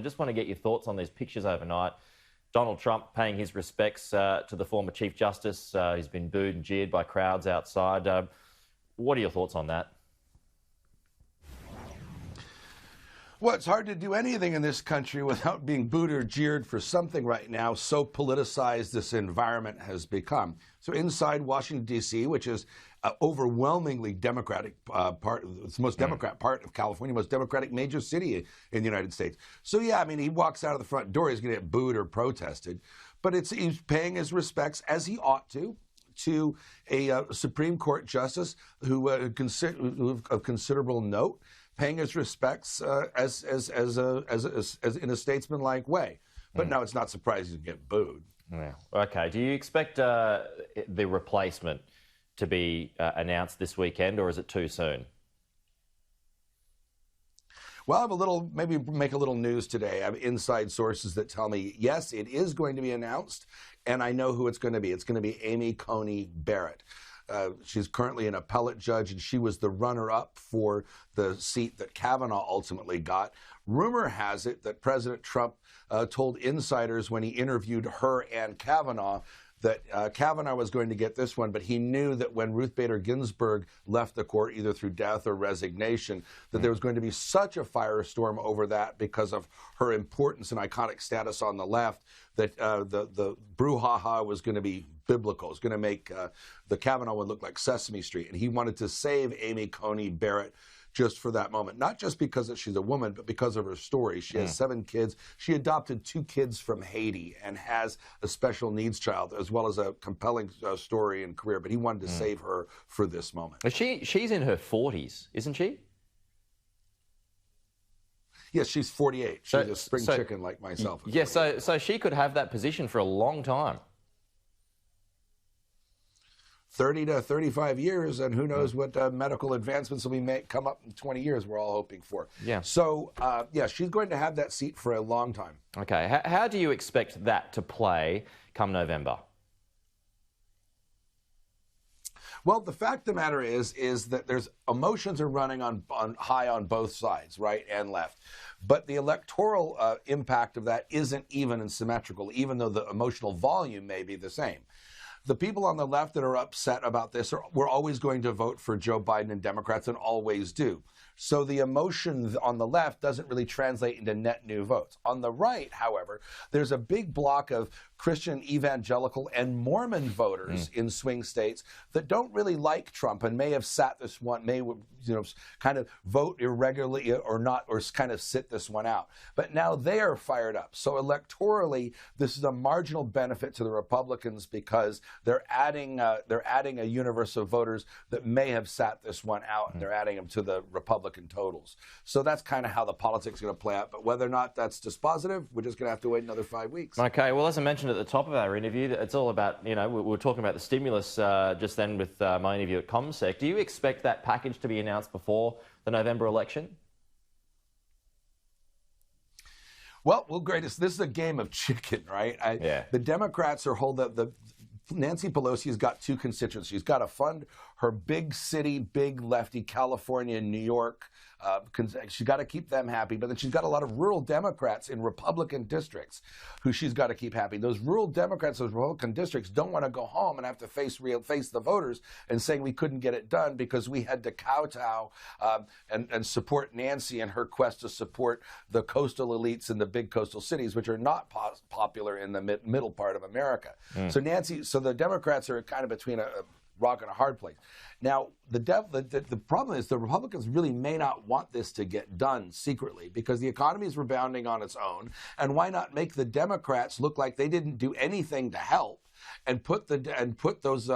I just want to get your thoughts on these pictures overnight. Donald Trump paying his respects to the former Chief Justice. He's been booed and jeered by crowds outside. What are your thoughts on that? Well, it's hard to do anything in this country without being booed or jeered for something right now. So politicized this environment has become. So inside Washington, D.C., which is overwhelmingly Democratic it's the most Democrat part of California, most Democratic major city in the United States. So, yeah, I mean, he walks out of the front door, he's going to get booed or protested. But he's paying his respects, as he ought to a Supreme Court justice who of considerable note, paying his respects as in a statesmanlike way. But no, it's not surprising to get booed. Yeah. Okay. Do you expect the replacement to be announced this weekend, or is it too soon? Well, I have maybe make a little news today. I have inside sources that tell me, yes, it is going to be announced, and I know who it's going to be. It's going to be Amy Coney Barrett. She's currently an appellate judge, and she was the runner-up for the seat that Kavanaugh ultimately got. Rumor has it that President Trump told insiders when he interviewed her and Kavanaugh that Kavanaugh was going to get this one, but he knew that when Ruth Bader Ginsburg left the court, either through death or resignation, that there was going to be such a firestorm over that because of her importance and iconic status on the left, that the brouhaha was going to be biblical. It's going to make the Kavanaugh one look like Sesame Street. And he wanted to save Amy Coney Barrett just for that moment, not just because she's a woman, but because of her story. She has 7 kids. She adopted 2 kids from Haiti and has a special needs child, as well as a compelling story and career. But he wanted to save her for this moment. She's in her 40s, isn't she? Yes, she's 48. She's a spring chicken like myself. Yes, so she could have that position for a long time. 30 to 35 years, and who knows what medical advancements will come up in 20 years, we're all hoping for. Yeah. So, yeah, she's going to have that seat for a long time. Okay. How do you expect that to play come November? Well, the fact of the matter is that there's emotions are running on high on both sides, right and left. But the electoral impact of that isn't even and symmetrical, even though the emotional volume may be the same. The people on the left that are upset about this we're always going to vote for Joe Biden and Democrats, and always do. So the emotion on the left doesn't really translate into net new votes. On the right, however, there's a big block of Christian evangelical and Mormon voters in swing states that don't really like Trump and may have sat this one, kind of vote irregularly or not, or kind of sit this one out. But now they are fired up. So electorally, this is a marginal benefit to the Republicans because they're adding a universe of voters that may have sat this one out, and they're adding them to the Republican totals. So that's kind of how the politics is going to play out. But whether or not that's dispositive, we're just going to have to wait another 5 weeks. Okay. Well, as I mentioned at the top of our interview, it's all about, we were talking about the stimulus just then with my interview at ComSec. Do you expect that package to be announced before the November election? Well, Greatest, this is a game of chicken, right? Yeah. The Democrats are Nancy Pelosi's got 2 constituents. She's got to fund her big city, big lefty, California and New York. She's got to keep them happy. But then she's got a lot of rural Democrats in Republican districts who she's got to keep happy. Those rural Democrats, those Republican districts don't want to go home and have to face the voters and saying we couldn't get it done because we had to kowtow and support Nancy in her quest to support the coastal elites in the big coastal cities, which are not popular in the middle part of America. So the Democrats are kind of between a rock and a hard place. Now, the problem is the Republicans really may not want this to get done secretly because the economy is rebounding on its own. And why not make the Democrats look like they didn't do anything to help and put those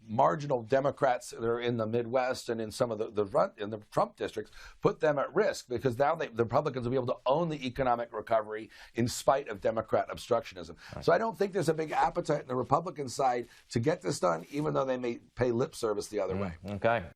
marginal Democrats that are in the Midwest and in some of the Trump districts, put them at risk because now the Republicans will be able to own the economic recovery in spite of Democrat obstructionism. Right. So I don't think there's a big appetite on the Republican side to get this done, even though they may pay lip service the other way. Okay.